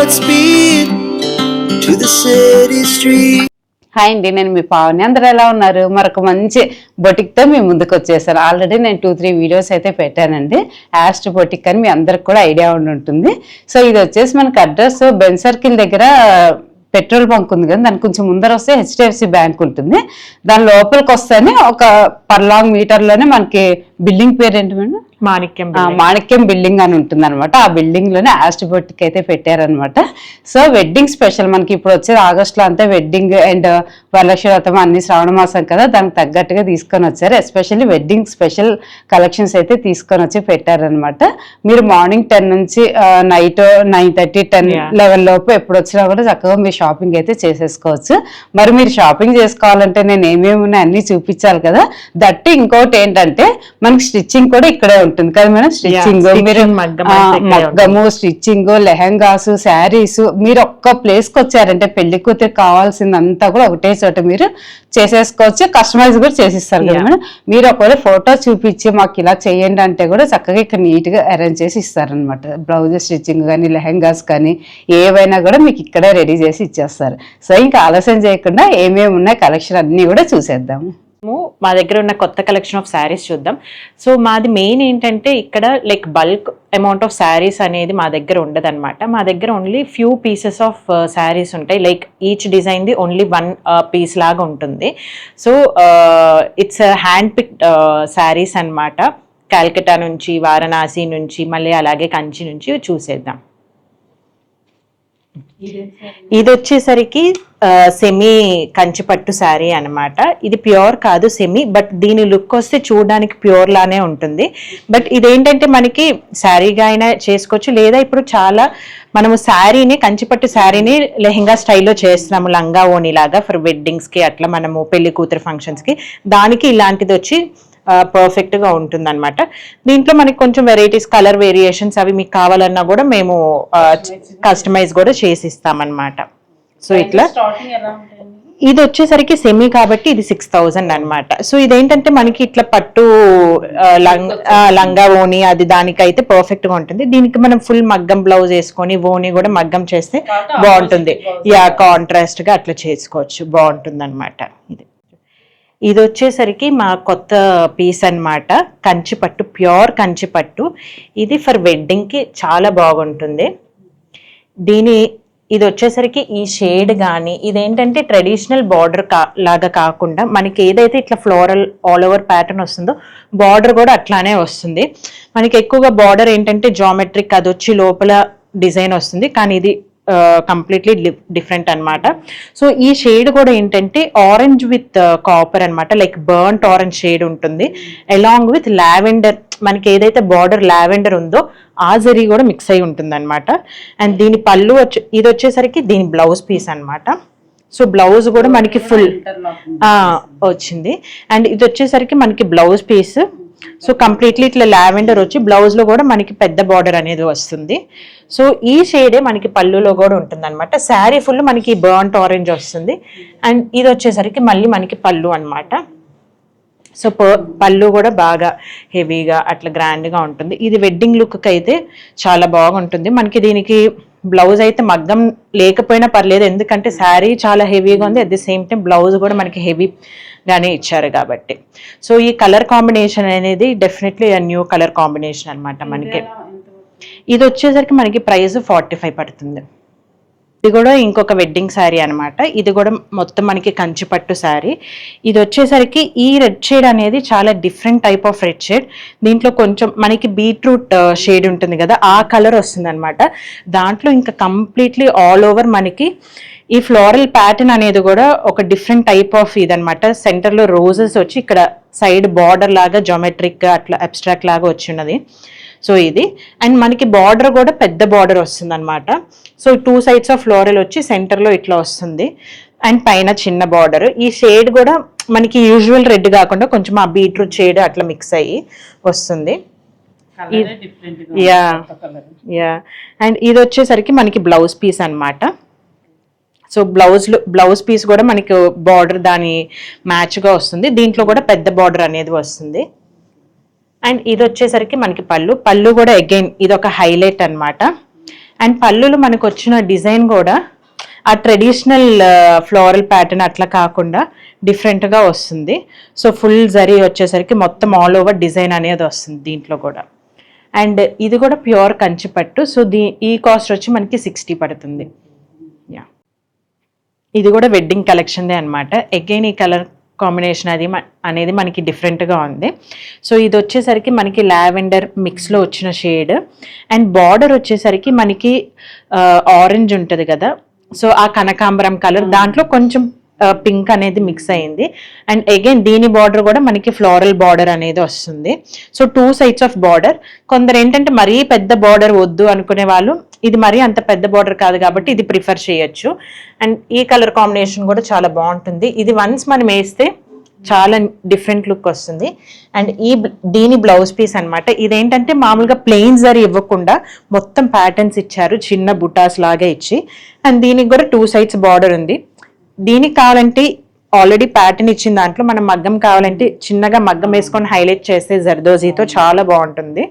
Godspeed to the city street. Hi అండి, నేను మీ పావని. అందరూ ఎలా ఉన్నారు? మరొక మంచి బొటిక్తో మీ ముందుకు వచ్చేసాను. ఆల్రెడీ నేను 2-3 వీడియోస్ అయితే పెట్టానండి. యాస్ట్ బొటిక్ అని మీ అందరికి కూడా ఐడియా ఉంటుంది. సో ఇది వచ్చేసి మనకి అడ్రస్ బెన్ సర్కిల్ దగ్గర పెట్రోల్ బంక్ ఉంది కదా, దానికి కొంచెం ముందర వస్తే హెచ్డిఎఫ్సి బ్యాంక్ ఉంటుంది. దాని లోపలికి వస్తేనే ఒక పర్లాంగ్ మీటర్లోనే మనకి బిల్డింగ్ పేరు ఏంటి మేడం? మాణిక్యం బిల్డింగ్ అని ఉంటుంది అనమాట. ఆ బిల్డింగ్ లోనే యాస్ట్ బొటిక్ అయితే పెట్టారనమాట. సో వెడ్డింగ్ స్పెషల్ మనకి ఇప్పుడు వచ్చేది ఆగస్ట్ లో అంతా వెడ్డింగ్ అండ్ వరలక్ష్మి వ్రతం అన్ని శ్రావణ మాసం కదా, దానికి తగ్గట్టుగా తీసుకొని వచ్చారు. ఎస్పెషల్లీ వెడ్డింగ్ స్పెషల్ కలెక్షన్స్ అయితే తీసుకొని వచ్చి పెట్టారనమాట. మీరు మార్నింగ్ 10 నుంచి నైట్ 9:30, 10, 11 లోపు ఎప్పుడు వచ్చినా కూడా చక్కగా మీరు షాపింగ్ అయితే చేసేసుకోవచ్చు. మరి మీరు షాపింగ్ చేసుకోవాలంటే నేను ఏమేమి ఉన్నాయి అన్ని చూపించాలి కదా. దట్టి ఇంకోటి ఏంటంటే మనకి స్టిచ్చింగ్ కూడా ఇక్కడే ఉంటుంది కదా మేడం. స్టిచ్చింగ్ మీరు మగ్గము, స్టిచ్చింగ్, లెహంగాస్, శారీస్ మీరు ఒక్క ప్లేస్ కి వచ్చారంటే పెళ్లి కూతురు కావాల్సిందంతా కూడా ఒకటే చోట మీరు చేసేసుకోవచ్చు. కస్టమైజ్ కూడా చేసిస్తారు కదా మేడం. మీరు ఒకవేళ ఫోటో చూపించి మాకు ఇలా చేయండి అంటే కూడా చక్కగా ఇక్కడ నీట్ గా అరేంజ్ చేసి ఇస్తారనమాట. బ్లౌజ్ స్టిచ్చింగ్ కానీ లెహంగాస్ కానీ ఏవైనా కూడా మీకు ఇక్కడే రెడీ చేసి ఇచ్చేస్తారు. సో ఇంకా ఆలస్యం చేయకుండా ఏమేమి ఉన్నాయి కలెక్షన్ అన్ని కూడా చూసేద్దాము. మా దగ్గర ఉన్న కొత్త కలెక్షన్ ఆఫ్ శారీస్ చూద్దాం. సో మాది మెయిన్ ఏంటంటే ఇక్కడ like bulk amount of saris అనేది మా దగ్గర ఉండదు అనమాట. మా దగ్గర only few pieces of saris ఉంటాయి. Like each design the only 1 piece లాగా ఉంటుంది. So it's hand picked saris అనమాట. కాల్కటా నుంచి, వారణాసి నుంచి, మళ్ళీ అలాగే కంచి నుంచి చూసేద్దాం. ఇది వచ్చేసరికి సెమీ కంచిపట్టు శారీ అనమాట. ఇది ప్యూర్ కాదు, సెమీ. బట్ దీని లుక్ వస్తే చూడడానికి ప్యూర్ లానే ఉంటుంది. బట్ ఇదేంటంటే మనకి శారీగా అయినా చేసుకోవచ్చు, లేదా ఇప్పుడు చాలా మనము శారీని, కంచిపట్టు శారీని లెహంగా స్టైల్లో చేస్తున్నాము, లంగా ఓణి లాగా ఫర్ వెడ్డింగ్స్కి, అట్లా మనము పెళ్లి కూతురు ఫంక్షన్స్కి. దానికి ఇలాంటిది వచ్చి పర్ఫెక్ట్ గా ఉంటుంది అనమాట. దీంట్లో మనకి కొంచెం వెరైటీస్, కలర్ వేరియేషన్స్ అవి మీకు కావాలన్నా కూడా మేము కస్టమైజ్ కూడా చేసి ఇస్తామన్నమాట. సో ఇట్లా ఇది వచ్చేసరికి సెమీ కాబట్టి ఇది 6000 అనమాట. సో ఇదేంటంటే మనకి ఇట్లా పట్టు లంగా ఓని అది దానికైతే పర్ఫెక్ట్ గా ఉంటుంది. దీనికి మనం ఫుల్ మగ్గం బ్లౌజ్ వేసుకొని ఓని కూడా మగ్గం చేస్తే బాగుంటుంది. కాంట్రాస్ట్ గా అట్లా చేసుకోవచ్చు, బాగుంటుంది అనమాట. ఇది వచ్చేసరికి మా కొత్త పీస్ అనమాట. కంచిపట్టు, ప్యూర్ కంచిపట్టు. ఇది ఫర్ వెడ్డింగ్కి చాలా బాగుంటుంది. ఇది వచ్చేసరికి ఈ షేడ్ కానీ ఇదేంటంటే ట్రెడిషనల్ బార్డర్ లాగా కాకుండా మనకి ఏదైతే ఇట్లా ఫ్లోరల్ ఆల్ ఓవర్ ప్యాటర్న్ వస్తుందో బార్డర్ కూడా అట్లానే వస్తుంది. మనకి ఎక్కువగా బార్డర్ ఏంటంటే జామెట్రిక్, అది వచ్చి లోపల డిజైన్ వస్తుంది. కానీ ఇది కంప్లీట్లీ డిఫరెంట్ అనమాట. సో ఈ షేడ్ కూడా ఏంటంటే ఆరెంజ్ విత్ కాపర్ అనమాట. లైక్ బర్న్ట్ ఆరెంజ్ షేడ్ ఉంటుంది, అలాంగ్ విత్ లావెండర్. మనకి ఏదైతే బార్డర్ లావెండర్ ఉందో ఆ జరీ కూడా మిక్స్ అయి ఉంటుంది అనమాట. అండ్ దీని పళ్ళు ఇది వచ్చేసరికి దీని బ్లౌజ్ పీస్ అనమాట. సో బ్లౌజ్ కూడా మనకి ఫుల్ వచ్చింది. అండ్ ఇది వచ్చేసరికి మనకి బ్లౌజ్ పీస్. సో కంప్లీట్లీ ఇట్లా లావెండర్ వచ్చి బ్లౌజ్ లో కూడా మనకి పెద్ద బార్డర్ అనేది వస్తుంది. సో ఈ షేడే మనకి పళ్ళులో కూడా ఉంటుంది అనమాట. శారీ ఫుల్ మనకి బర్న్ట్ ఆరెంజ్ వస్తుంది. అండ్ ఇది వచ్చేసరికి మళ్ళీ మనకి పళ్ళు అనమాట. సో పళ్ళు కూడా బాగా హెవీగా అట్లా గ్రాండ్గా ఉంటుంది. ఇది వెడ్డింగ్ లుక్కి అయితే చాలా బాగుంటుంది. మనకి దీనికి బ్లౌజ్ అయితే మగ్గం లేకపోయినా పర్లేదు, ఎందుకంటే శారీ చాలా హెవీగా ఉంది. At the same time blouse కూడా మనకి హెవీగానే ఇచ్చారు కాబట్టి. సో ఈ కలర్ కాంబినేషన్ అనేది డెఫినెట్లీ న్యూ కలర్ కాంబినేషన్ అనమాట. మనకి ఇది వచ్చేసరికి మనకి ప్రైస్ 45 పడుతుంది. ఇది కూడా ఇంకొక వెడ్డింగ్ శారీ అనమాట. ఇది కూడా మొత్తం మనకి కంచిపట్టు శారీ. ఇది వచ్చేసరికి ఈ రెడ్ షేడ్ అనేది చాలా different type of red shade. దీంట్లో కొంచెం మనకి బీట్రూట్ షేడ్ ఉంటుంది కదా, ఆ కలర్ వస్తుంది అనమాట. దాంట్లో ఇంకా కంప్లీట్లీ ఆల్ ఓవర్ మనకి ఈ ఫ్లోరల్ ప్యాటర్న్ అనేది కూడా ఒక డిఫరెంట్ టైప్ ఆఫ్ ఇదనమాట. సెంటర్లో రోజెస్ వచ్చి ఇక్కడ సైడ్ బార్డర్ లాగా జామెట్రిక్ అట్లా అబ్స్ట్రాక్ట్ లాగా వచ్చి ఉన్నది. సో ఇది అండ్ మనకి బార్డర్ కూడా పెద్ద బార్డర్ వస్తుంది అనమాట. సో 2 సైడ్స్ ఆఫ్ ఫ్లోరల్ వచ్చి సెంటర్లో ఇట్లా వస్తుంది. అండ్ పైన చిన్న బార్డర్. ఈ షేడ్ కూడా మనకి యూజువల్ రెడ్ కాకుండా కొంచెం ఆ బీట్రూట్ షేడ్ అట్లా మిక్స్ అయ్యి వస్తుంది. అండ్ ఇది వచ్చేసరికి మనకి బ్లౌజ్ పీస్ అనమాట. సో బ్లౌజ్ పీస్ కూడా మనకి బార్డర్ దాని మ్యాచ్గా వస్తుంది. దీంట్లో కూడా పెద్ద బార్డర్ అనేది వస్తుంది. అండ్ ఇది వచ్చేసరికి మనకి పళ్ళు కూడా అగైన్ ఇది ఒక హైలైట్ అనమాట. అండ్ పళ్ళులో మనకు వచ్చిన డిజైన్ కూడా ఆ ట్రెడిషనల్ ఫ్లోరల్ ప్యాటర్న్ అట్లా కాకుండా డిఫరెంట్గా వస్తుంది. సో ఫుల్ జరీ వచ్చేసరికి మొత్తం ఆల్ ఓవర్ డిజైన్ అనేది వస్తుంది దీంట్లో కూడా. అండ్ ఇది కూడా ప్యూర్ కంచిపట్టు. సో ఈ కాస్ట్ వచ్చి మనకి 60 పడుతుంది. యా, ఇది కూడా వెడ్డింగ్ కలెక్షన్దే అనమాట. అగైన్ ఈ కలర్ కాంబినేషన్ అనేది మనకి డిఫరెంట్గా ఉంది. సో ఇది వచ్చేసరికి మనకి లావెండర్ మిక్స్లో వచ్చిన షేడ్. అండ్ బార్డర్ వచ్చేసరికి మనకి ఆరెంజ్ ఉంటుంది కదా, సో ఆ కనకాంబరం కలర్ దాంట్లో కొంచెం పింక్ అనేది మిక్స్ అయింది. అండ్ అగైన్ దీని బార్డర్ కూడా మనకి ఫ్లోరల్ బార్డర్ అనేది వస్తుంది. So 2 sides of border. కొందరు ఏంటంటే మరీ పెద్ద బార్డర్ వద్దు అనుకునే వాళ్ళు ఇది మరీ అంత పెద్ద బార్డర్ కాదు కాబట్టి ఇది ప్రిఫర్ చేయొచ్చు. అండ్ ఈ కలర్ కాంబినేషన్ కూడా చాలా బాగుంటుంది. ఇది వన్స్ మనం వేస్తే చాలా డిఫరెంట్ లుక్ వస్తుంది. అండ్ దీని బ్లౌజ్ పీస్ అనమాట. ఇదేంటంటే మామూలుగా ప్లెయిన్ జరీ ఇవ్వకుండా మొత్తం ప్యాటర్న్స్ ఇచ్చారు, చిన్న బుటాస్ లాగా ఇచ్చి. అండ్ దీనికి కూడా 2 సైడ్స్ బార్డర్ ఉంది. దీనికి కావాలంటే ఆల్రెడీ ప్యాటర్న్ ఇచ్చిన దాంట్లో మనం మగ్గం కావాలంటే చిన్నగా మగ్గం వేసుకొని హైలైట్ చేస్తే జర్దోజీతో చాలా బాగుంటుంది.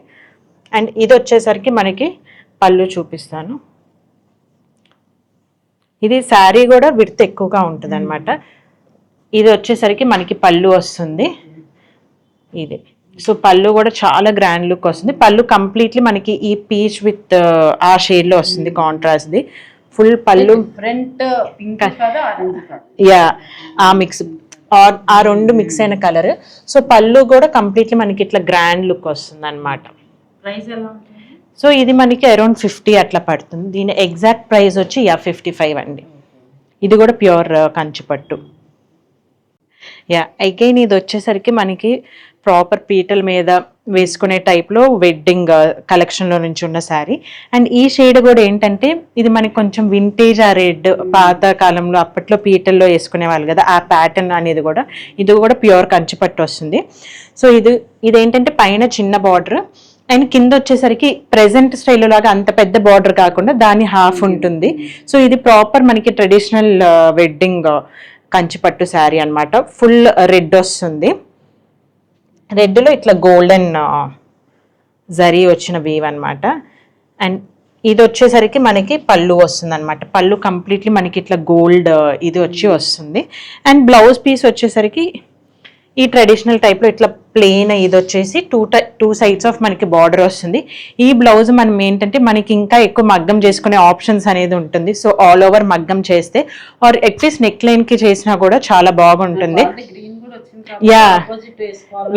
అండ్ ఇది వచ్చేసరికి మనకి పళ్ళు చూపిస్తాను. ఇది శారీ కూడా విడ్త్ ఎక్కువగా ఉంటుంది అనమాట. ఇది వచ్చేసరికి మనకి పళ్ళు వస్తుంది ఇది. సో పళ్ళు కూడా చాలా గ్రాండ్ లుక్ వస్తుంది. పళ్ళు కంప్లీట్లీ మనకి ఈ పీచ్ విత్ ఆ షేడ్లో వస్తుంది కాంట్రాస్ట్ది. ఫుల్ పళ్ళు ఫ్రంట్ పింక్ యా ఆ మిక్స్ ఆ 2 మిక్స్ అయిన కలర్. సో పళ్ళు కూడా కంప్లీట్లీ మనకి ఇట్లా గ్రాండ్ లుక్ వస్తుంది అనమాట. ప్రైస్ ఎలా ఉంటుంది? సో ఇది మనకి అరౌండ్ 50 అట్లా పడుతుంది. దీని ఎగ్జాక్ట్ ప్రైస్ వచ్చి 55 అండి. ఇది కూడా ప్యూర్ కంచిపట్టు. యా, అగైన్ ఇది వచ్చేసరికి మనకి ప్రాపర్ పీటల మీద వేసుకునే టైప్లో వెడ్డింగ్ కలెక్షన్లో నుంచి ఉన్న శారీ. అండ్ ఈ షేడ్ కూడా ఏంటంటే ఇది మనకి కొంచెం వింటేజ్ ఆ రెడ్ పాత కాలంలో అప్పట్లో పీటల్లో వేసుకునే వాళ్ళు కదా, ఆ ప్యాటర్న్ అనేది కూడా ఇది కూడా ప్యూర్ కంచిపట్టు వస్తుంది. సో ఇదేంటంటే పైన చిన్న బార్డర్ అండ్ కింద వచ్చేసరికి ప్రెజెంట్ స్టైల్లో లాగా అంత పెద్ద బార్డర్ కాకుండా దాని హాఫ్ ఉంటుంది. సో ఇది ప్రాపర్ మనకి ట్రెడిషనల్ వెడ్డింగ్ కంచిపట్టు శారీ అనమాట. ఫుల్ రెడ్ వస్తుంది. రెడ్లో ఇట్లా గోల్డెన్ జరీ వచ్చిన వీవ్ అనమాట. అండ్ ఇది వచ్చేసరికి మనకి పళ్ళు వస్తుంది అనమాట. పళ్ళు కంప్లీట్లీ మనకి ఇట్లా గోల్డ్ ఇది వస్తుంది. అండ్ బ్లౌజ్ పీస్ వచ్చేసరికి ఈ ట్రెడిషనల్ టైప్లో ఇట్లా ప్లెయిన్ ఇది వచ్చేసి 2 సైడ్స్ ఆఫ్ మనకి బార్డర్ వస్తుంది. ఈ బ్లౌజ్ మనం ఏంటంటే మనకి ఇంకా ఎక్కువ మగ్గం చేసుకునే ఆప్షన్స్ అనేది ఉంటుంది. సో ఆల్ ఓవర్ మగ్గం చేస్తే ఆర్ అట్లీస్ట్ నెక్ లైన్కి చేసినా కూడా చాలా బాగుంటుంది. యా,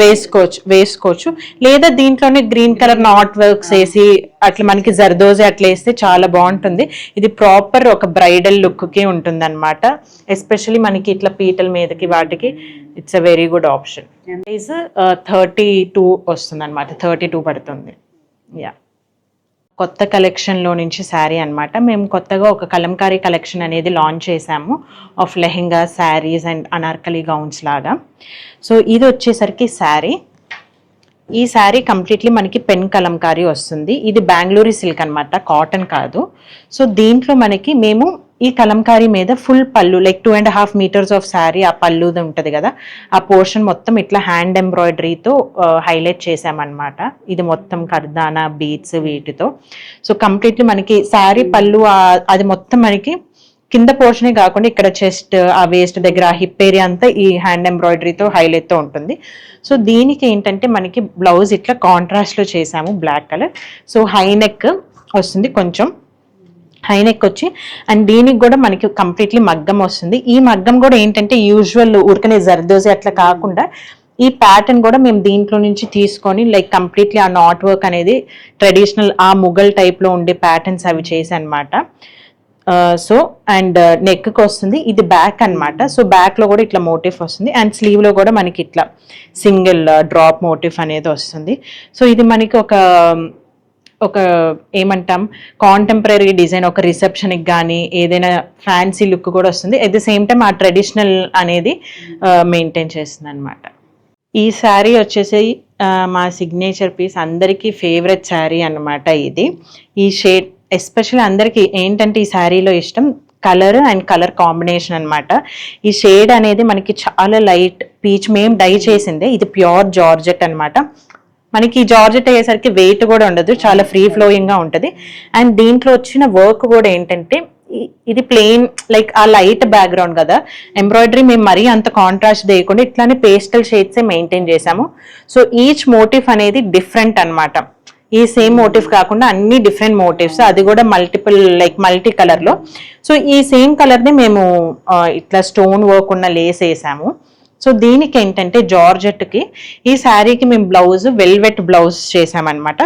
వేసుకోవచ్చు. లేదా దీంట్లోనే గ్రీన్ కలర్ నాట్ వర్క్స్ వేసి అట్లా మనకి జర్దోజీ అట్లా వేస్తే చాలా బాగుంటుంది. ఇది ప్రాపర్ ఒక బ్రైడల్ లుక్కి ఉంటుంది అనమాట. ఎస్పెషల్లీ మనకి ఇట్లా పీటల మీదకి వాటికి it's a very good option. Price 32 వస్తుంది అనమాట. 32 పడుతుంది. యా, కొత్త కలెక్షన్లో నుంచి శారీ అనమాట. మేము కొత్తగా ఒక కలంకారీ కలెక్షన్ అనేది లాంచ్ చేసాము of lehenga saris and Anarkali gowns లాగా. సో ఇది వచ్చేసరికి శారీ. ఈ శారీ కంప్లీట్లీ మనకి పెన్ కలంకారీ వస్తుంది. ఇది బెంగళూరు సిల్క్ అనమాట, కాటన్ కాదు. సో దీంట్లో మనకి మేము ఈ కలంకారీ మీద ఫుల్ పళ్ళు లైక్ 2.5 మీటర్స్ ఆఫ్ శారీ ఆ పళ్ళుది ఉంటుంది కదా, ఆ పోర్షన్ మొత్తం ఇట్లా హ్యాండ్ ఎంబ్రాయిడరీతో హైలైట్ చేసామన్నమాట. ఇది మొత్తం కర్దానా బీడ్స్ వీటితో. సో కంప్లీట్లీ మనకి శారీ పళ్ళు అది మొత్తం మనకి కింద పోర్షనే కాకుండా ఇక్కడ చెస్ట్ ఆ వేస్ట్ దగ్గర ఆ హిప్ ఏరియా అంతా ఈ హ్యాండ్ ఎంబ్రాయిడరీతో హైలైట్తో ఉంటుంది. సో దీనికి ఏంటంటే మనకి బ్లౌజ్ ఇట్లా కాంట్రాస్ట్లో చేసాము black colour. So high neck వస్తుంది, కొంచెం హై నెక్ వచ్చి అండ్ దీనికి కూడా మనకి కంప్లీట్లీ మగ్గం వస్తుంది. ఈ మగ్గం కూడా ఏంటంటే యూజువల్ ఊరికనే జర్దోజీ అట్లా కాకుండా ఈ ప్యాటర్న్ కూడా మేము దీంట్లో నుంచి తీసుకొని లైక్ కంప్లీట్లీ ఆ నాట్ వర్క్ అనేది ట్రెడిషనల్ ఆ ముఘల్ టైప్లో ఉండే ప్యాటర్న్స్ అవి చేసి అనమాట. సో అండ్ నెక్కి వస్తుంది. ఇది బ్యాక్ అనమాట. సో బ్యాక్లో కూడా ఇట్లా మోటిఫ్ వస్తుంది అండ్ స్లీవ్లో కూడా మనకి ఇట్లా సింగిల్ డ్రాప్ మోటిఫ్ అనేది వస్తుంది. సో ఇది మనకి ఒక ఏమంటాం కాంటెంపరీ డిజైన్, ఒక రిసెప్షన్కి కానీ ఏదైనా ఫ్యాన్సీ లుక్ కూడా వస్తుంది. అట్ ది సేమ్ టైం ఆ ట్రెడిషనల్ అనేది మెయింటైన్ చేస్తుంది అనమాట. ఈ శారీ వచ్చేసి మా సిగ్నేచర్ పీస్, అందరికీ ఫేవరెట్ శారీ అనమాట ఇది. ఈ షేడ్ ఎస్పెషల్లీ అందరికీ ఏంటంటే ఈ శారీలో ఇష్టం కలర్ అండ్ కలర్ కాంబినేషన్ అనమాట. ఈ షేడ్ అనేది మనకి చాలా లైట్ పీచ్, మేము డై చేసిందే. ఇది ప్యూర్ జార్జెట్ అనమాట. మనకి జార్జెట్ అయ్యేసరికి వెయిట్ కూడా ఉండదు, చాలా ఫ్రీ ఫ్లోయింగ్ గా ఉంటది. అండ్ దీంట్లో వచ్చిన వర్క్ కూడా ఏంటంటే ఇది ప్లెయిన్ లైక్ ఆ లైట్ బ్యాక్గ్రౌండ్ కదా, ఎంబ్రాయిడరీ మేము మరీ అంత కాంట్రాస్ట్ చేయకుండా ఇట్లానే పేస్టల్ షేడ్స్ మెయింటైన్ చేసాము. సో ఈచ్ మోటివ్ అనేది డిఫరెంట్ అన్నమాట. ఈ సేమ్ మోటివ్ కాకుండా అన్ని డిఫరెంట్ మోటివ్స్, అది కూడా మల్టిపుల్ లైక్ మల్టీ కలర్ లో. సో ఈ సేమ్ కలర్ ని మేము ఇట్లా స్టోన్ వర్క్ ఉన్న లేస్ వేసాము. సో దీనికి ఏంటంటే జార్జెట్ కి ఈ శారీకి మేము బ్లౌజ్ వెల్వెట్ బ్లౌజ్ చేసామన్నమాట.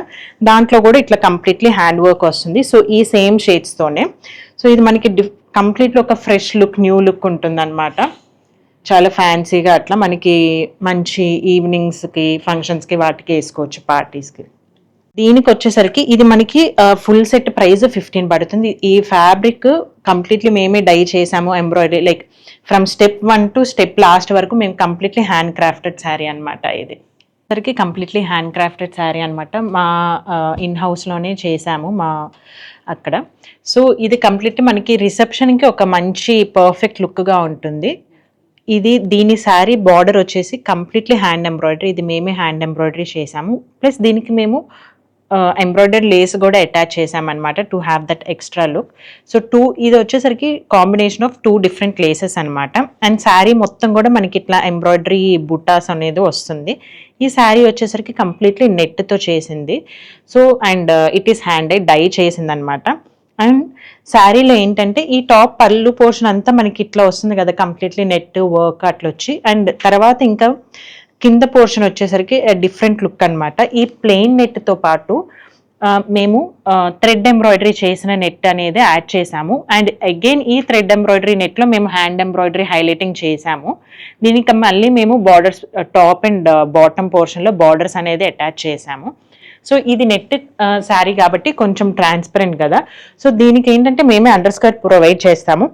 దాంట్లో కూడా ఇట్లా కంప్లీట్లీ హ్యాండ్ వర్క్ వస్తుంది. సో ఈ సేమ్ షేడ్స్ తోనే. సో ఇది మనకి కంప్లీట్లీ ఒక ఫ్రెష్ లుక్, న్యూ లుక్ ఉంటుంది అనమాట. చాలా ఫ్యాన్సీగా అట్లా మనకి మంచి ఈవినింగ్స్కి, ఫంక్షన్స్కి వాటికి వేసుకోవచ్చు, పార్టీస్కి. దీనికి వచ్చేసరికి ఇది మనకి ఫుల్ సెట్ ప్రైస్ 15 పడుతుంది. ఈ ఫ్యాబ్రిక్ కంప్లీట్లీ మేమే డై చేసాము, embroidery like from step 1 to step last వరకు మేము కంప్లీట్లీ హ్యాండ్ క్రాఫ్టెడ్ శారీ అనమాట. ఇది సరికి కంప్లీట్లీ హ్యాండ్ క్రాఫ్టెడ్ శారీ అనమాట. మా ఇన్ హౌస్లోనే చేసాము మా అక్కడ. సో ఇది కంప్లీట్లీ మనకి రిసెప్షన్కి ఒక మంచి పర్ఫెక్ట్ లుక్గా ఉంటుంది. దీని శారీ బార్డర్ వచ్చేసి కంప్లీట్లీ హ్యాండ్ ఎంబ్రాయిడరీ, ఇది మేమే హ్యాండ్ ఎంబ్రాయిడరీ చేసాము. ప్లస్ దీనికి మేము ఎంబ్రాయిడరీ లేస్ కూడా అటాచ్ చేసామన్నమాట to have that extra look. So ఇది వచ్చేసరికి కాంబినేషన్ ఆఫ్ 2 డిఫరెంట్ లేసెస్ అనమాట. అండ్ శారీ మొత్తం కూడా మనకి ఇట్లా ఎంబ్రాయిడరీ బుటాస్ అనేది వస్తుంది. ఈ శారీ వచ్చేసరికి కంప్లీట్లీ నెట్తో చేసింది. So and it is handed, dye చేసింది అనమాట. అండ్ శారీలో ఏంటంటే ఈ టాప్ పళ్ళు పోర్షన్ అంతా మనకి ఇట్లా వస్తుంది కదా, కంప్లీట్లీ నెట్ వర్క్ అట్లా వచ్చి. అండ్ తర్వాత ఇంకా కింద పోర్షన్ వచ్చేసరికి డిఫరెంట్ లుక్ అనమాట. ఈ ప్లెయిన్ నెట్తో పాటు మేము థ్రెడ్ ఎంబ్రాయిడరీ చేసిన నెట్ అనేది యాడ్ చేసాము. అండ్ అగైన్ ఈ థ్రెడ్ ఎంబ్రాయిడరీ నెట్లో మేము హ్యాండ్ ఎంబ్రాయిడరీ హైలైటింగ్ చేసాము. దీనికి మళ్ళీ మేము బార్డర్స్ టాప్ అండ్ బాటమ్ పోర్షన్లో బార్డర్స్ అనేది అటాచ్ చేసాము. సో ఇది నెట్ శారీ కాబట్టి కొంచెం ట్రాన్స్పరెంట్ కదా. సో దీనికి ఏంటంటే మేమే అండర్ స్కర్ట్ ప్రొవైడ్ చేస్తాము.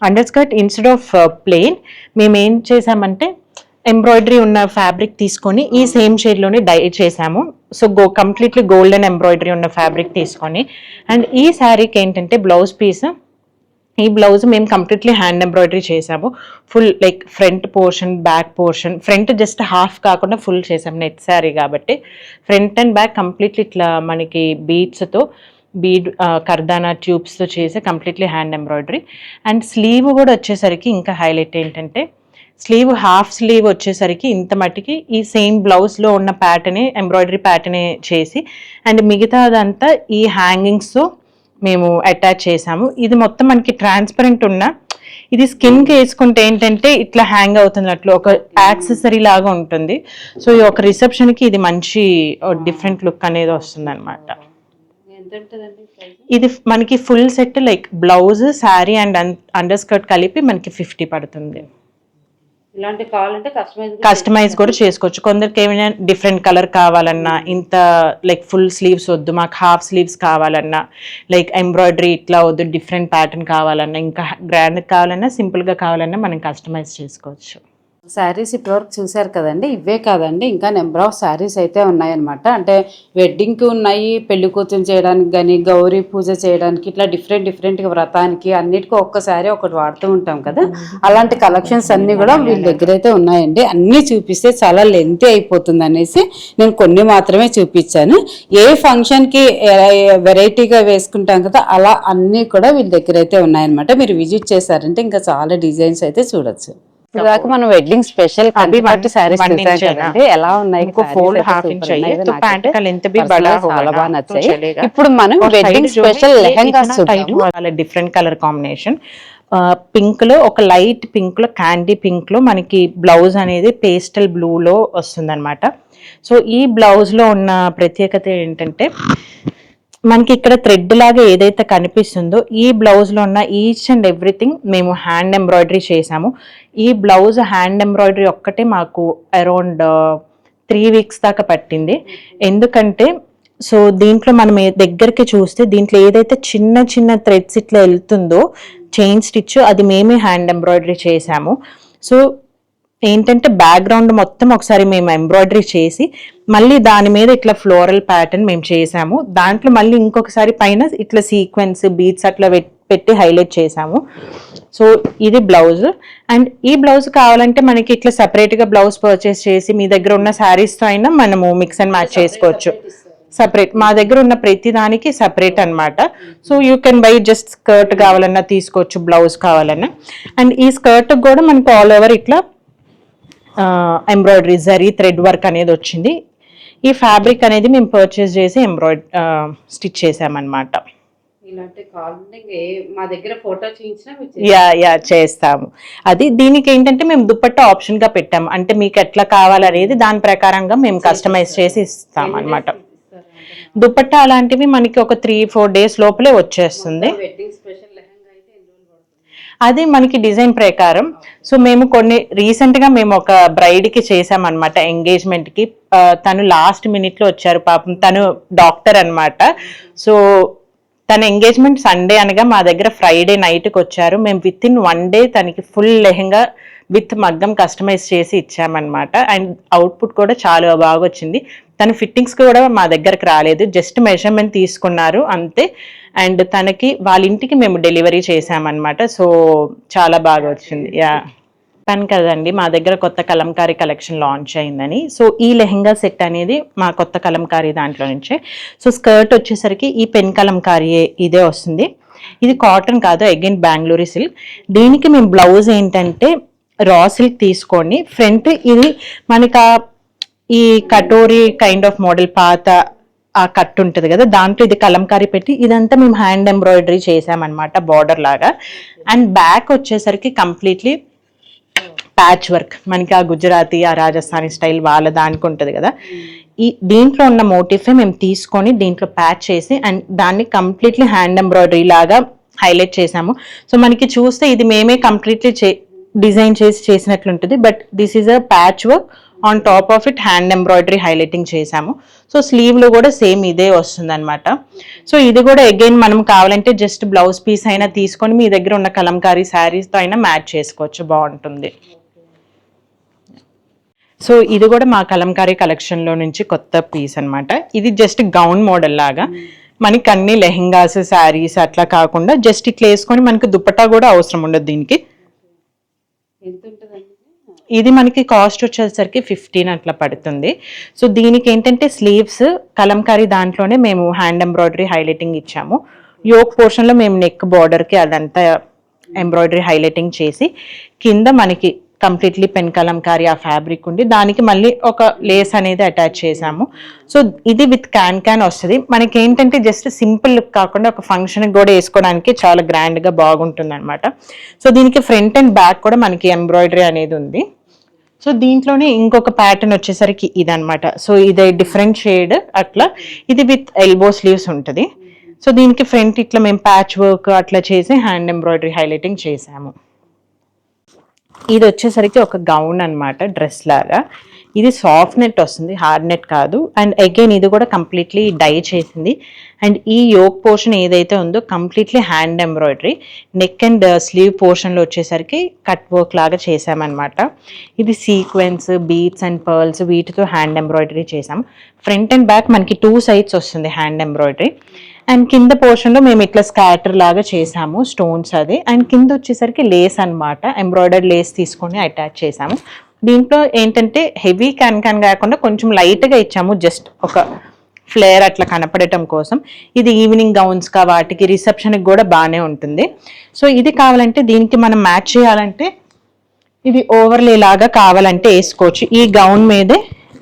Underskirt instead of plain మేము ఏం చేసామంటే ఎంబ్రాయిడరీ ఉన్న ఫ్యాబ్రిక్ తీసుకొని ఈ సేమ్ షేడ్లోనే డై చేసాము. సో కంప్లీట్లీ గోల్డెన్ ఎంబ్రాయిడరీ ఉన్న ఫ్యాబ్రిక్ తీసుకొని. అండ్ ఈ శారీకి ఏంటంటే బ్లౌజ్ పీస్, ఈ బ్లౌజ్ మేము కంప్లీట్లీ హ్యాండ్ ఎంబ్రాయిడరీ చేసాము. Full like front portion, back portion, front just half కాకుండా ఫుల్ చేసాము, నెట్ శారీ కాబట్టి ఫ్రంట్ అండ్ బ్యాక్ కంప్లీట్లీ ఇట్లా మనకి బీడ్స్తో కర్దానా ట్యూబ్స్తో చేసి completely hand embroidery. And slew కూడా వచ్చేసరికి ఇంకా హైలైట్ ఏంటంటే స్లీవ్ హాఫ్ స్లీవ్ వచ్చేసరికి ఇంత మట్టికి ఈ సేమ్ బ్లౌజ్లో ఉన్న ప్యాటర్నే ఎంబ్రాయిడరీ ప్యాటర్నే చేసి అండ్ మిగతాదంతా ఈ హ్యాంగింగ్స్తో మేము అటాచ్ చేసాము. ఇది మొత్తం మనకి ట్రాన్స్పరెంట్ ఉన్న, ఇది స్కిన్కి వేసుకుంటే ఏంటంటే ఇట్లా హ్యాంగ్ అవుతున్నట్లు ఒక యాక్సెసరీ లాగా ఉంటుంది. సో ఈ ఒక రిసెప్షన్కి ఇది మంచి డిఫరెంట్ లుక్ అనేది వస్తుంది అనమాట. ఇది మనకి full set like blouse, sari and under skirt కలిపి మనకి 50 పడుతుంది. ఇలాంటి కావాలంటే కస్టమైజ్ కూడా చేసుకోవచ్చు. కొందరికి ఏమైనా డిఫరెంట్ కలర్ కావాలన్నా, ఇంత లైక్ ఫుల్ స్లీవ్స్ వద్దు మాకు హాఫ్ స్లీవ్స్ కావాలన్నా, లైక్ ఎంబ్రాయిడరీ ఇట్లా వద్దు డిఫరెంట్ ప్యాటర్న్ కావాలన్నా, ఇంకా గ్రాండ్ కావాలన్నా, సింపుల్గా కావాలన్నా మనం కస్టమైజ్ చేసుకోవచ్చు. శారీస్ ఇప్పటివరకు చూసారు కదండి. ఇవే కాదండి, ఇంకా నెంబర్ ఆఫ్ శారీస్ అయితే ఉన్నాయన్నమాట. అంటే వెడ్డింగ్కి ఉన్నాయి, పెళ్లి కూతురు చేయడానికి కానీ, గౌరీ పూజ చేయడానికి, ఇట్లా డిఫరెంట్గా వ్రతానికి అన్నిటికీ ఒక్క శారీ ఒకటి వాడుతూ ఉంటాం కదా. అలాంటి కలెక్షన్స్ అన్నీ కూడా వీళ్ళ దగ్గర అయితే ఉన్నాయండి. అన్నీ చూపిస్తే చాలా లెంతీ అయిపోతుంది అనేసి నేను కొన్ని మాత్రమే చూపించాను. ఏ ఫంక్షన్కి వెరైటీగా వేసుకుంటాం కదా, అలా అన్నీ కూడా వీళ్ళ దగ్గర అయితే ఉన్నాయన్నమాట. మీరు విజిట్ చేశారంటే ఇంకా చాలా డిజైన్స్ అయితే చూడొచ్చు. ఇదాక మనం వెడ్డింగ్ స్పెషల్ సారీస్ ఎలా ఉన్నాయి, చాలా బాగా నచ్చాయి. ఇప్పుడు మనం wedding special lehengas different colour combination. Pink లో ఒక లైట్ పింక్ లో, క్యాండీ పింక్ లో మనకి బ్లౌజ్ అనేది పేస్టల్ బ్లూ లో వస్తుంది అనమాట. సో ఈ బ్లౌజ్ లో ఉన్న ప్రత్యేకత ఏంటంటే మనకి ఇక్కడ థ్రెడ్ లాగా ఏదైతే కనిపిస్తుందో ఈ బ్లౌజ్ లో ఉన్న ఈచ్ అండ్ ఎవ్రీథింగ్ మేము హ్యాండ్ ఎంబ్రాయిడరీ చేసాము. ఈ బ్లౌజ్ హ్యాండ్ ఎంబ్రాయిడరీ ఒక్కటే మాకు అరౌండ్ 3 weeks దాకా పట్టింది. ఎందుకంటే సో దీంట్లో మనం దగ్గరికి చూస్తే దీంట్లో ఏదైతే చిన్న చిన్న థ్రెడ్స్ ఇట్లా వెళ్తుందో చైన్ స్టిచ్, అది మేమే హ్యాండ్ ఎంబ్రాయిడరీ చేసాము. సో ఏంటంటే బ్యాక్గ్రౌండ్ మొత్తం ఒకసారి మేము ఎంబ్రాయిడరీ చేసి మళ్ళీ దాని మీద ఇట్లా ఫ్లోరల్ ప్యాటర్న్ మేము చేసాము. దాంట్లో మళ్ళీ ఇంకొకసారి పైన ఇట్లా సీక్వెన్స్, బీడ్స్ అట్లా పెట్టి హైలైట్ చేసాము. సో ఇది బ్లౌజ్. అండ్ ఈ బ్లౌజ్ కావాలంటే మనకి ఇట్లా సపరేట్గా బ్లౌజ్ పర్చేస్ చేసి మీ దగ్గర ఉన్న శారీస్తో అయినా మనము మిక్స్ అండ్ మ్యాచ్ చేసుకోవచ్చు. సపరేట్ మా దగ్గర ఉన్న ప్రతి దానికి సపరేట్ అనమాట. So you can buy just skirt కావాలన్నా తీసుకోవచ్చు, బ్లౌజ్ కావాలన్నా. అండ్ ఈ స్కర్ట్ కూడా మనకు ఆల్ ఓవర్ ఇట్లా ఎంబ్రాయిడరీ జరీ థ్రెడ్ వర్క్ అనేది వచ్చింది. ఈ ఫ్యాబ్రిక్ అనేది మేము పర్చేస్ చేసి స్టిచ్ చేసామన్నమాట. మా దగ్గర ఫోటో యా చేస్తాము. అది దీనికి ఏంటంటే మేము దుపట్టా ఆప్షన్ గా పెట్టాము. అంటే మీకు ఎట్లా కావాలనేది దాని ప్రకారంగా మేము కస్టమైజ్ చేసి ఇస్తాం అనమాట. దుపట్టా అలాంటివి మనకి ఒక 3-4 days లోపలే వచ్చేస్తుంది. అది మనకి డిజైన్ ప్రకారం. సో మేము రీసెంట్గా మేము ఒక బ్రైడ్కి చేసామన్నమాట ఎంగేజ్మెంట్కి. తను లాస్ట్ మినిట్లో వచ్చారు పాపం. తను డాక్టర్ అనమాట. సో తన ఎంగేజ్మెంట్ సండే అనగా మా దగ్గర ఫ్రైడే నైట్కి వచ్చారు. మేము విత్ ఇన్ 1 day తనకి ఫుల్ లెహంగా విత్ మగ్గం కస్టమైజ్ చేసి ఇచ్చామన్నమాట. అండ్ అవుట్పుట్ కూడా చాలా బాగా వచ్చింది. తన ఫిట్టింగ్స్ కూడా మా దగ్గరకు రాలేదు, జస్ట్ మెజర్మెంట్ తీసుకున్నారు అంతే. అండ్ తనకి వాళ్ళ ఇంటికి మేము డెలివరీ చేసామన్నమాట. సో చాలా బాగా వచ్చింది. యా చెప్పాను కదండి మా దగ్గర కొత్త కలంకారీ కలెక్షన్ లాంచ్ అయిందని. సో ఈ లెహంగా సెట్ అనేది మా కొత్త కలంకారీ దాంట్లో నుంచే. సో స్కర్ట్ వచ్చేసరికి ఈ పెన్ కలంకారీ ఇదే వస్తుంది. ఇది కాటన్ కాదు, అగైన్ బెంగళూరు సిల్క్. దీనికి మేము బ్లౌజ్ ఏంటంటే రా సిల్క్ తీసుకోండి. ఫ్రంట్ ఇది మనకి ఈ కటోరీ కైండ్ ఆఫ్ మోడల్ పాత ఆ కట్ ఉంటుంది కదా, దాంట్లో ఇది కలంకారీ పెట్టి ఇదంతా మేము హ్యాండ్ ఎంబ్రాయిడరీ చేసామన్నమాట బార్డర్ లాగా. అండ్ బ్యాక్ వచ్చేసరికి కంప్లీట్లీ ప్యాచ్ వర్క్. మనకి ఆ గుజరాతీ ఆ రాజస్థానీ స్టైల్ వాళ్ళ దానికి ఉంటుంది కదా, దీంట్లో ఉన్న మోటిఫే మేము తీసుకొని దీంట్లో ప్యాచ్ చేసి అండ్ దాన్ని కంప్లీట్లీ హ్యాండ్ ఎంబ్రాయిడరీ లాగా హైలైట్ చేసాము. సో మనకి చూస్తే ఇది మేమే కంప్లీట్లీ డిజైన్ చేసినట్లుంటుంది. But this is a patchwork, on top of it hand embroidery highlighting చేసాము. సో స్లీవ్లో కూడా సేమ్ ఇదే వస్తుంది అనమాట. సో ఇది కూడా అగైన్ మనం కావాలంటే జస్ట్ బ్లౌజ్ పీస్ అయినా తీసుకొని మీ దగ్గర ఉన్న కలంకారీ శారీస్తో అయినా మ్యాచ్ చేసుకోవచ్చు, బాగుంటుంది. సో ఇది కూడా మా కలంకారీ కలెక్షన్లో నుంచి కొత్త పీస్ అనమాట. ఇది జస్ట్ గౌన్ మోడల్ లాగా మనకి అన్ని లెహెంగాస్ శారీస్ అట్లా కాకుండా జస్ట్ ఇట్లా వేసుకొని మనకి దుపట్టా కూడా అవసరం ఉండదు దీనికి. ఇది మనకి కాస్ట్ వచ్చేసరికి 15 అట్లా పడుతుంది. సో దీనికి ఏంటంటే స్లీవ్స్ కలంకారీ దాంట్లోనే మేము హ్యాండ్ ఎంబ్రాయిడరీ హైలైటింగ్ ఇచ్చాము. యోక్ పోర్షన్లో మేము నెక్ బార్డర్కి అదంతా ఎంబ్రాయిడరీ హైలైటింగ్ చేసి కింద మనకి కంప్లీట్లీ పెన్ కలంకారీ ఆ ఫ్యాబ్రిక్ ఉండి దానికి మళ్ళీ ఒక లేస్ అనేది అటాచ్ చేసాము. సో ఇది విత్ క్యాన్ వస్తుంది. మనకి ఏంటంటే జస్ట్ సింపుల్ లుక్ కాకుండా ఒక ఫంక్షన్కి కూడా వేసుకోవడానికి చాలా గ్రాండ్గా బాగుంటుంది అనమాట. సో దీనికి ఫ్రంట్ అండ్ బ్యాక్ కూడా మనకి ఎంబ్రాయిడరీ అనేది ఉంది. సో దీంట్లోనే ఇంకొక ప్యాటర్న్ వచ్చేసరికి ఇదనమాట. సో ఇది డిఫరెంట్ షేడ్ అట్లా, ఇది విత్ ఎల్బో స్లీవ్స్ ఉంటుంది. సో దీనికి ఫ్రంట్ ఇట్లా మేము ప్యాచ్ వర్క్ అట్లా చేసి హ్యాండ్ ఎంబ్రాయిడరీ హైలైటింగ్ చేసాము. ఇది వచ్చేసరికి ఒక గౌన్ అనమాట, డ్రెస్ లాగా. ఇది సాఫ్ట్ నెట్ వస్తుంది, హార్డ్ నెట్ కాదు. అండ్ అగైన్ ఇది కూడా కంప్లీట్లీ డై చేసింది. అండ్ ఈ యోక్ పోర్షన్ ఏదైతే ఉందో completely hand embroidery. Neck and sleeve పోర్షన్లో వచ్చేసరికి కట్ వర్క్ లాగా చేసామన్నమాట. ఇది సీక్వెన్స్, బీట్స్ అండ్ పర్ల్స్ వీటితో హ్యాండ్ ఎంబ్రాయిడరీ చేసాము. ఫ్రంట్ అండ్ బ్యాక్ మనకి 2 sides వస్తుంది హ్యాండ్ ఎంబ్రాయిడరీ. అండ్ కింద పోర్షన్లో మేము ఇట్లా స్కాటర్ లాగా చేసాము స్టోన్స్ అది. అండ్ కింద వచ్చేసరికి లేస్ అనమాట, ఎంబ్రాయిడర్డ్ లేస్ తీసుకొని అటాచ్ చేసాము. దీంట్లో ఏంటంటే హెవీ క్యాన్ కాకుండా కొంచెం లైట్గా ఇచ్చాము, జస్ట్ ఒక ఫ్లేర్ అట్లా కనపడటం కోసం. ఇది ఈవినింగ్ గౌన్స్గా వాటికి రిసెప్షన్కి కూడా బాగానే ఉంటుంది. సో ఇది కావాలంటే దీనికి మనం మ్యాచ్ చేయాలంటే ఇది ఓవర్లే లాగా కావాలంటే వేసుకోవచ్చు. ఈ గౌన్ మీదే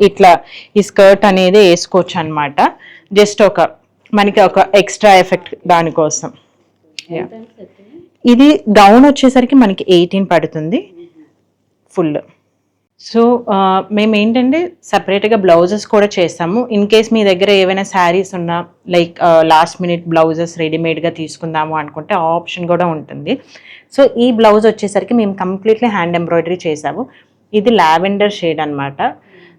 ఇట్లా ఈ స్కర్ట్ అనేది వేసుకోవచ్చు అనమాట. జస్ట్ మనకి ఒక ఎక్స్ట్రా ఎఫెక్ట్ దానికోసం. ఇది గౌన్ వచ్చేసరికి మనకి 18 పడుతుంది ఫుల్. సో మేము ఏంటంటే సపరేట్గా బ్లౌజెస్ కూడా చేస్తాము. ఇన్ కేస్ మీ దగ్గర ఏవైనా శారీస్ ఉన్నా లైక్ లాస్ట్ మినిట్ బ్లౌజెస్ రెడీమేడ్గా తీసుకుందాము అనుకుంటే ఆ ఆప్షన్ కూడా ఉంటుంది. సో ఈ బ్లౌజ్ వచ్చేసరికి మేము కంప్లీట్లీ హ్యాండ్ ఎంబ్రాయిడరీ చేసాము. ఇది లావెండర్ షేడ్ అనమాట.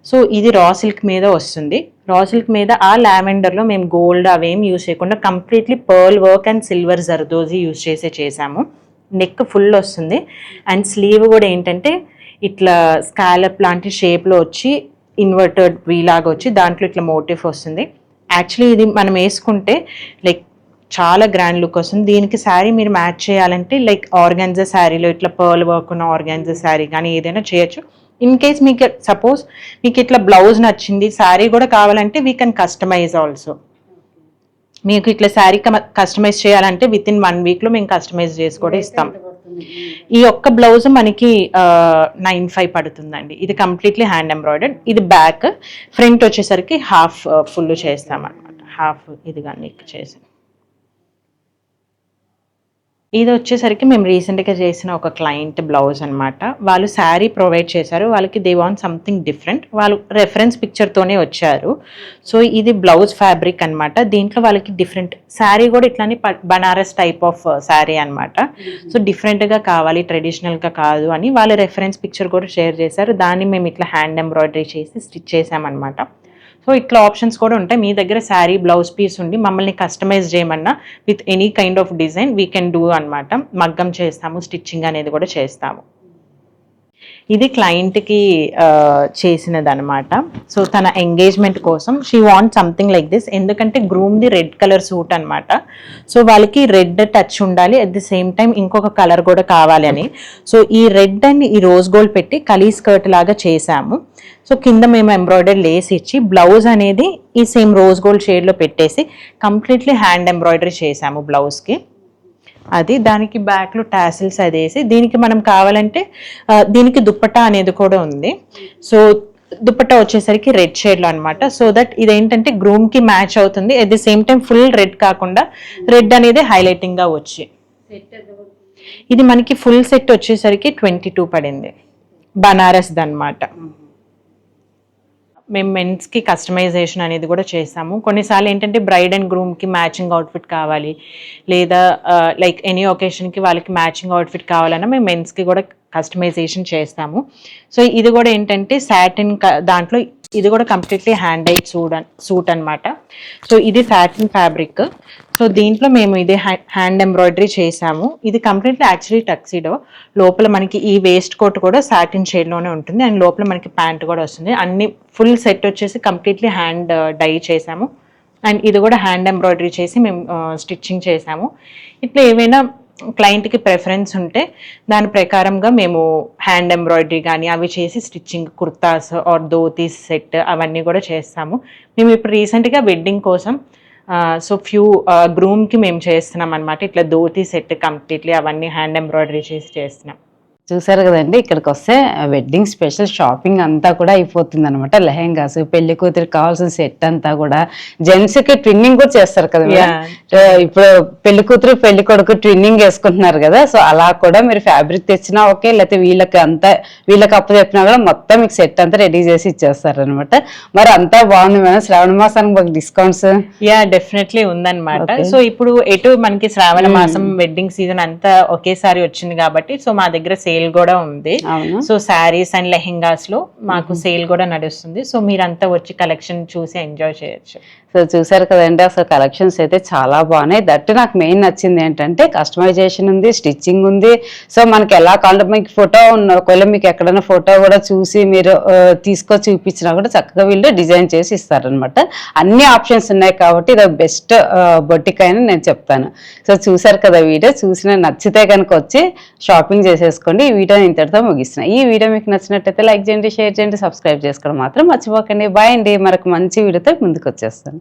సో ఇది రా సిల్క్ మీద వస్తుంది. రా సిల్క్ మీద ఆ లావెండర్లో మేము గోల్డ్ అవేం యూజ్ చేయకుండా completely pearl work and silver zardozi use చేసాము. నెక్ ఫుల్ వస్తుంది. అండ్ స్లీవ్ కూడా ఏంటంటే ఇట్లా స్కాలప్ లాంటి షేప్లో వచ్చి ఇన్వర్టెడ్ వీలాగా వచ్చి దాంట్లో ఇట్లా మోటిఫ్ వస్తుంది. యాక్చువల్లీ ఇది మనం వేసుకుంటే లైక్ చాలా గ్రాండ్ లుక్ వస్తుంది. దీనికి శారీ మీరు మ్యాచ్ చేయాలంటే లైక్ ఆర్గాన్జా శారీలో ఇట్లా పర్ల్ వర్క్ ఉన్న ఆర్గాన్జా శారీ కానీ ఏదైనా చేయొచ్చు. ఇన్ కేస్ మీకు సపోజ్ మీకు ఇట్లా బ్లౌజ్ నచ్చింది, శారీ కూడా కావాలంటే వీ కెన్ కస్టమైజ్ ఆల్సో. మీకు ఇట్లా శారీ కస్టమైజ్ చేయాలంటే విత్ ఇన్ 1 వీక్లో మేము కస్టమైజ్ చేసి కూడా ఇస్తాం. ఈ ఒక్క బ్లౌజ్ మనకి 9,500 పడుతుందండి. ఇది కంప్లీట్లీ హ్యాండ్ ఎంబ్రాయిడర్డ్. ఇది బ్యాక్, ఫ్రంట్ వచ్చేసరికి హాఫ్ ఫుల్ చేస్తాం అనమాట. హాఫ్ ఇది కానీ చేసాం. ఇది వచ్చేసరికి మేము రీసెంట్గా చేసిన ఒక క్లయింట్ బ్లౌజ్ అనమాట. వాళ్ళు శారీ ప్రొవైడ్ చేశారు, వాళ్ళకి దే వాంట్ సంథింగ్ డిఫరెంట్, వాళ్ళు రెఫరెన్స్ పిక్చర్తోనే వచ్చారు. సో ఇది బ్లౌజ్ ఫ్యాబ్రిక్ అనమాట. దీంట్లో వాళ్ళకి డిఫరెంట్ శారీ కూడా ఇట్లానే బనారస్ టైప్ ఆఫ్ శారీ అనమాట. సో డిఫరెంట్గా కావాలి, ట్రెడిషనల్గా కాదు అని వాళ్ళు రెఫరెన్స్ పిక్చర్ కూడా షేర్ చేశారు. దాన్ని మేము ఇట్లా హ్యాండ్ ఎంబ్రాయిడరీ చేసి స్టిచ్ చేసామన్నమాట. సో ఇట్లా ఆప్షన్స్ కూడా ఉంటాయి. మీ దగ్గర శారీ బ్లౌజ్ పీస్ ఉండి మమ్మల్ని కస్టమైజ్ చేయమన్నా with any kind of design we can do అనమాట. మగ్గం చేస్తాము, స్టిచ్చింగ్ అనేది కూడా చేస్తాము. ఇది క్లయింట్కి చేసినది అనమాట. సో తన ఎంగేజ్మెంట్ కోసం she want something like this. ఎందుకంటే గ్రూమ్ది రెడ్ కలర్ సూట్ అనమాట. సో వాళ్ళకి రెడ్ టచ్ ఉండాలి, అట్ ది సేమ్ టైం ఇంకొక కలర్ కూడా కావాలి అని. సో ఈ రెడ్ అండ్ ఈ రోజ్ గోల్డ్ పెట్టి కలీ స్కర్ట్ లాగా చేసాము. సో కింద మేము ఎంబ్రాయిడరీ లేస్ ఇచ్చి బ్లౌజ్ అనేది ఈ సేమ్ రోజ్ గోల్డ్ షేడ్లో పెట్టేసి కంప్లీట్లీ హ్యాండ్ ఎంబ్రాయిడరీ చేసాము బ్లౌజ్కి. అది దానికి బ్యాక్లో టాసిల్స్ అది వేసి, దీనికి మనం కావాలంటే దీనికి దుప్పట్టా అనేది కూడా ఉంది. సో దుప్పట్టా వచ్చేసరికి రెడ్ షేడ్లో అనమాట. సో దట్ ఇదేంటంటే గ్రూమ్కి మ్యాచ్ అవుతుంది, at the same time full red కాకుండా రెడ్ అనేది హైలైటింగ్గా వచ్చి. ఇది మనకి ఫుల్ సెట్ వచ్చేసరికి 22 పడింది, బనారస్ది అనమాట. మేము మెన్స్కి కస్టమైజేషన్ అనేది కూడా చేస్తాము. కొన్నిసార్లు ఏంటంటే బ్రైడ్ అండ్ గ్రూమ్కి మ్యాచింగ్ అవుట్ఫిట్ కావాలి, లేదా లైక్ ఎనీ ఒకేషన్కి వాళ్ళకి మ్యాచింగ్ అవుట్ఫిట్ కావాలన్నా మేము మెన్స్కి కూడా కస్టమైజేషన్ చేస్తాము. సో ఇది కూడా ఏంటంటే సాటిన్ దాంట్లో ఇది కూడా కంప్లీట్లీ హ్యాండ్ డైడ్ సూట్ అనమాట. సో ఇది సాటిన్ ఫ్యాబ్రిక్. సో దీంట్లో మేము ఇది హ్యాండ్ ఎంబ్రాయిడరీ చేసాము. ఇది కంప్లీట్లీ యాక్చువల్లీ టక్సీడో. లోపల మనకి ఈ వేస్ట్ కోట్ కూడా సాటిన్ షేడ్లోనే ఉంటుంది, అండ్ లోపల మనకి ప్యాంట్ కూడా వస్తుంది. అన్ని ఫుల్ సెట్ వచ్చేసి కంప్లీట్లీ హ్యాండ్ డై చేసాము. అండ్ ఇది కూడా హ్యాండ్ ఎంబ్రాయిడరీ చేసి మేము స్టిచ్చింగ్ చేసాము. ఇట్లా ఏవైనా క్లయింట్కి ప్రిఫరెన్స్ ఉంటే దాని ప్రకారంగా మేము హ్యాండ్ ఎంబ్రాయిడరీ కానీ అవి చేసి stitching, kurtas or dhotis set అవన్నీ కూడా చేస్తాము. మేము ఇప్పుడు రీసెంట్గా వెడ్డింగ్ కోసం సో గ్రూమ్కి మేము చేస్తున్నాం అనమాట. ఇట్లా ధోతీ సెట్ కంప్లీట్లీ అవన్నీ హ్యాండ్ ఎంబ్రాయిడరీ చేసి చేస్తున్నాం. చూసారు కదండి, ఇక్కడికి వస్తే వెడ్డింగ్ స్పెషల్ షాపింగ్ అంతా కూడా అయిపోతుంది అనమాట. లెహెంగాస్, పెళ్లి కూతురికి కావాల్సిన సెట్ అంతా కూడా. జెంట్స్ కి ట్విన్నింగ్ కూడా చేస్తారు కదా, ఇప్పుడు పెళ్లి కూతురు పెళ్లి కొడుకు ట్విన్నింగ్ వేసుకుంటున్నారు కదా. సో అలా కూడా మీరు ఫ్యాబ్రిక్ తెచ్చినా ఓకే, లేకపోతే వీళ్ళకి అప్పు చెప్పినా కూడా మొత్తం మీకు సెట్ అంతా రెడీ చేసి ఇచ్చేస్తారు అనమాట. మరి అంతా బాగుంది మేడం. శ్రావణ మాసానికి మాకు డిస్కౌంట్స్ డెఫినెట్లీ ఉందన్నమాట. సో ఇప్పుడు ఎటు మనకి శ్రావణ మాసం వెడ్డింగ్ సీజన్ అంతా ఒకేసారి వచ్చింది కాబట్టి సో మా దగ్గర సేల్ కూడా ఉంది. సో శారీస్ అండ్ లెహెంగాస్ లో మాకు సేల్ కూడా నడుస్తుంది. సో మీరంతా వచ్చి కలెక్షన్ చూసి ఎంజాయ్ చేయొచ్చు. సో చూసారు కదండి, అసలు కలెక్షన్స్ అయితే చాలా బాగున్నాయి. దట్ నాకు మెయిన్ నచ్చింది ఏంటంటే కస్టమైజేషన్ ఉంది, స్టిచ్చింగ్ ఉంది. సో మనకి ఎలా కావాలంటే మీకు ఫోటో ఒకవేళ మీకు ఎక్కడైనా ఫోటో కూడా చూసి మీరు తీసుకొచ్చి చూపించినా కూడా చక్కగా వీళ్ళు డిజైన్ చేసి ఇస్తారనమాట. అన్ని ఆప్షన్స్ ఉన్నాయి కాబట్టి ఇది బెస్ట్ బొటిక్ అని నేను చెప్తాను. సో చూసారు కదా వీడియో, నచ్చితే కనుక వచ్చి షాపింగ్ చేసేసుకోండి. ఈ వీడియో ఇంతటితో ముగిస్తున్నాను. ఈ వీడియో మీకు నచ్చినట్టయితే లైక్ చేయండి, షేర్ చేయండి, సబ్స్క్రైబ్ చేసుకోవడం మాత్రం మర్చిపోకండి. బాయ్ అండి, మరొక మంచి వీడియోతో ముందుకు వచ్చేస్తాను.